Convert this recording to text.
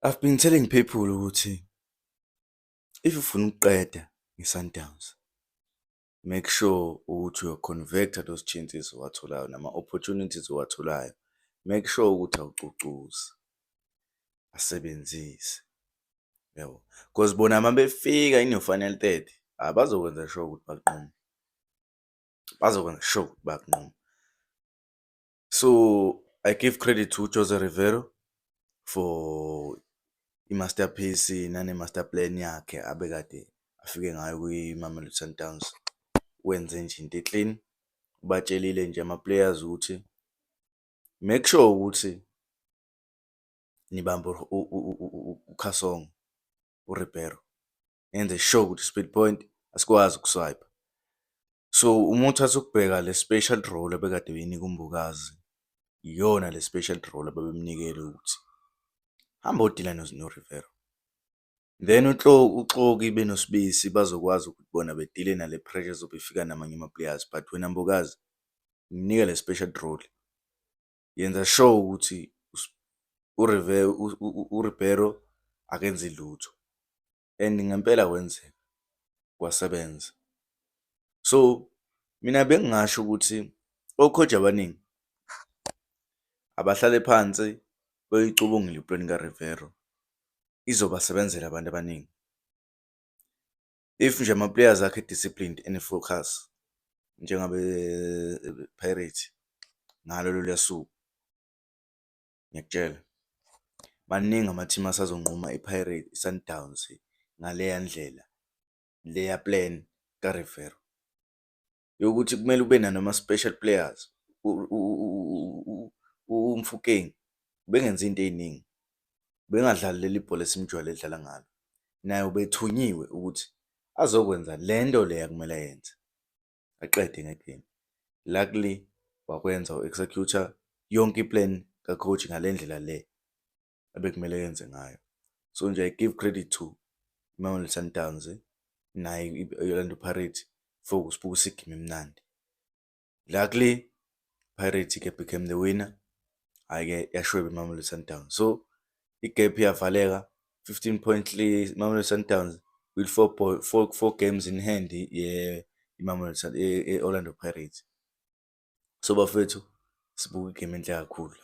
I've been telling people ukuthi if ufuna ukuqeda nge-Sundowns, make sure ukuthi uyo-convert-a those chances owatholayo nama-opportunities owatholayo. Make sure ukuthi awucucuzi, asebenzise, yabo. Because bona uma befika in your final 30, bazokwenza sure ukuthi bakunqume. Bazokwenza sure ukuthi bakunqume. So I give credit to Jose Rivero for i-masterpiece nane-master plan yakhe abekade afike ngayo kwi-Mamelodi Sundowns. Wenze nje into e-clean, ubatshelile nje ama-players ukuthi make sure ukuthi nibambe uKhasongo, uRibero, enze sure ukuthi speed point asikwazi ukuswipe. So uma uthatha ukubheka le special role abekade beyinika uMbukazi, iyona le special role ababemnikele ukuthi hamba odila noRivero. Then uXoki benosibisi bazokwazi ukuthi bona bedile nale pressure ezobe ifika namanye ama-players, but wena Mbukazi nginika le special role. Yenza sure ukuthi uRibero akenzi lutho, and ngempela kwenzeka, kwasebenza. So mina bengingasho ukuthi o-coach abaningi abahlale phansi beyicubungule iplani kaRivero, izobasebenzela abantu abaningi. If nje ama-players akhe disciplined and focus njengabe Pirates ngalo lolu suku, ngiyakutshela maningi ama-team asazonquma i-Sundowns ngaleya ndlela leya plan kaRivero yokuthi kumele ube nanoma special players. uMfukeng bengenza into ey'ningi, bengadlali leli bhola esimjwayele edlala ngalo, naye ubethunyiwe ukuthi azokwenza le nto leya kumele ayenze, aqede ngegame. Luckily wakwenza u-executor yonke i-plan ka-coach ngale ndlela le abekumele yenze ngayo. So nje I give credit to Mamelodi Sundowns naye i-Orlando Pirates for ukusibukisa igame emnandi. Luckily Pirates-ke became the winner, hhayi-ke yashweba iMamelodi Sundowns. So igap iyavaleka, 15 point lead Mamelodi Sundowns with four games in hand i-Orlando Pirates. So bafethu sibuka igame enhle kakhulu.